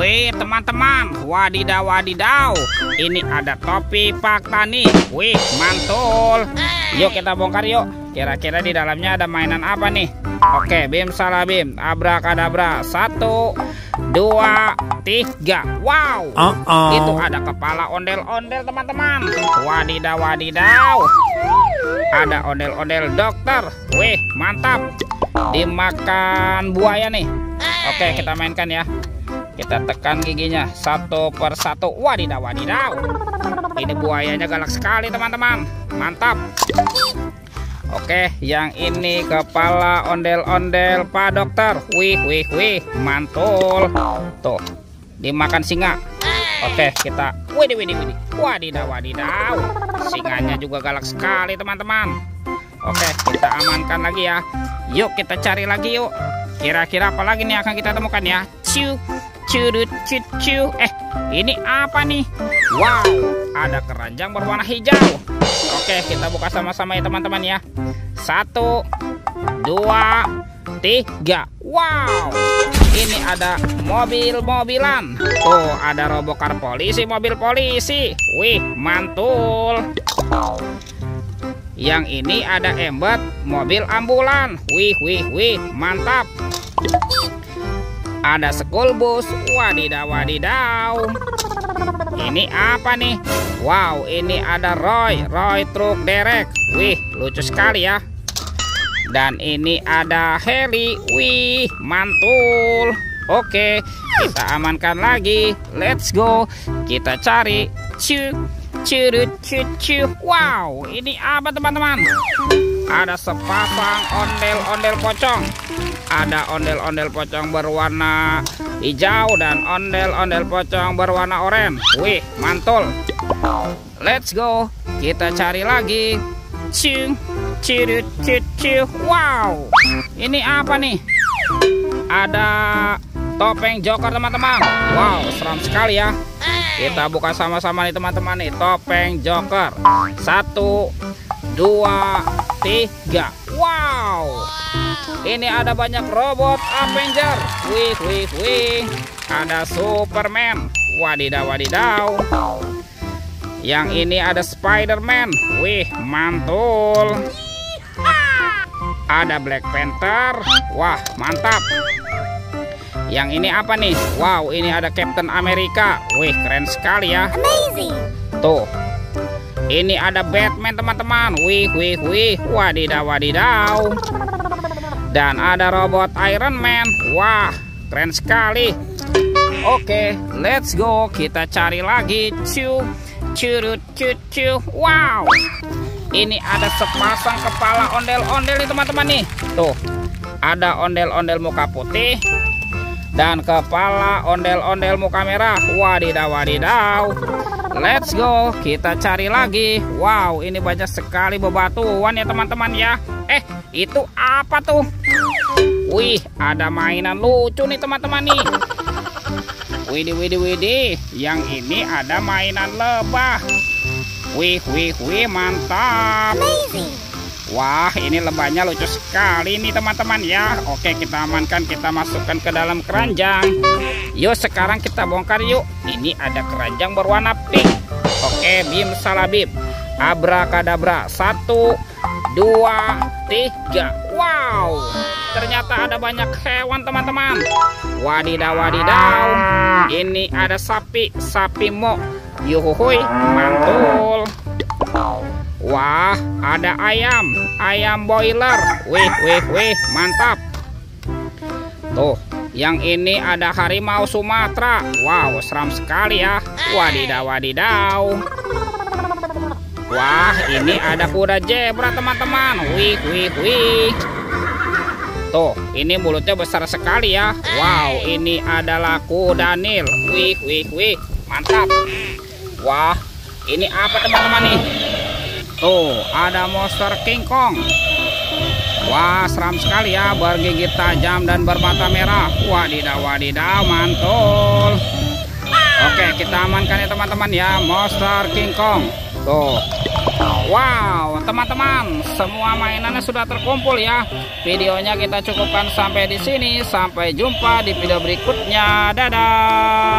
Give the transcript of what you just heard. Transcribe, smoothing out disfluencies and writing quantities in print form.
Wih teman-teman, wadidaw wadidaw, ini ada topi Pak Tani. Wih mantul. Yuk kita bongkar yuk. Kira-kira di dalamnya ada mainan apa nih? Oke, bim salah bim, abrakadabra. 1, 2, 3. Wow, itu ada kepala ondel-ondel teman-teman. Wadidaw wadidaw, ada ondel-ondel dokter. Wih mantap, dimakan buaya nih. Oke, kita mainkan ya. Kita tekan giginya satu per satu. Wadidaw wadidaw, ini buayanya galak sekali teman-teman. Mantap. Oke, yang ini kepala ondel-ondel Pak Dokter. Wih wih wih, mantul. Tuh, dimakan singa. Oke, kita widih widih widih. Wadidaw wadidaw, singanya juga galak sekali teman-teman. Oke, kita amankan lagi ya. Yuk kita cari lagi yuk. Kira-kira apa lagi nih akan kita temukan ya? Ciu curut cucu. Ini apa nih? Wow, ada keranjang berwarna hijau. Oke, kita buka sama-sama ya teman-teman ya. 1, 2, 3. Wow, ini ada mobil-mobilan. Tuh, ada robokar polisi, mobil polisi. Wih, mantul. Yang ini ada embed mobil ambulan. Wih wih wih, mantap. Ada school bus. Wadidaw wadidaw, ini apa nih? Wow, ini ada Roy truk derek. Wih, lucu sekali ya. Dan ini ada heli. Wih, mantul. Oke, kita amankan lagi. Let's go. Kita cari. Curut cucu. Wow, ini apa teman-teman? Ada sepasang ondel-ondel pocong. Ada ondel-ondel pocong berwarna hijau dan ondel-ondel pocong berwarna oranye. Wih, mantul. Let's go. Kita cari lagi. Curut cucu. Wow, ini apa nih? Ada topeng Joker teman-teman. Wow, seram sekali ya. Kita buka sama-sama nih teman-teman nih, topeng Joker. 1, 2, 3. Wow, ini ada banyak robot Avenger. Wih wih wih, ada Superman. Wadidaw wadidaw, yang ini ada Spiderman. Wih, mantul. Ada Black Panther. Wah, mantap. Yang ini apa nih? Wow, ini ada Captain America. Wih, keren sekali ya. Amazing. Tuh, ini ada Batman teman-teman. Wih wih wih, wadidaw wadidaw. Dan ada robot Iron Man. Wah, keren sekali. Oke, let's go. Kita cari lagi. Curut cucu. Wow, ini ada sepasang kepala ondel-ondel nih teman-teman nih. Tuh, ada ondel-ondel muka putih dan kepala ondel-ondel muka merah. Wadidaw wadidaw. Let's go. Kita cari lagi. Wow, ini banyak sekali bebatuan ya teman-teman ya. Itu apa tuh? Wih, ada mainan lucu nih teman-teman nih. Widih widih widih, yang ini ada mainan lebah. Wih wih wih, mantap. Amazing. Wah, ini lebahnya lucu sekali nih teman-teman ya. Oke, kita amankan, kita masukkan ke dalam keranjang. Yuk sekarang kita bongkar yuk. Ini ada keranjang berwarna pink. Oke, bim salah bim, abrakadabra. 1, 2, 3. Wow, ternyata ada banyak hewan teman-teman. Wadidaw wadidaw, ini ada sapi mo. Yuhuhui, mantul. Wah, ada ayam boiler. Wih wih wih, mantap. Tuh, yang ini ada harimau Sumatera. Wow, seram sekali ya. Wadidaw wadidaw. Wah, ini ada kuda zebra teman-teman. Wih wih wih. Tuh, ini mulutnya besar sekali ya. Wow, ini adalah kuda Nil. Wih wih wih, mantap. Wah, ini apa teman-teman nih? Tuh, ada monster King Kong. Wah, seram sekali ya, bergigi tajam dan bermata merah. Wadidaw wadidaw, mantul. Oke, kita amankan ya teman-teman ya, monster King Kong. Tuh, Wow, teman-teman, semua mainannya sudah terkumpul ya. Videonya kita cukupkan sampai di sini. Sampai jumpa di video berikutnya. Dadah.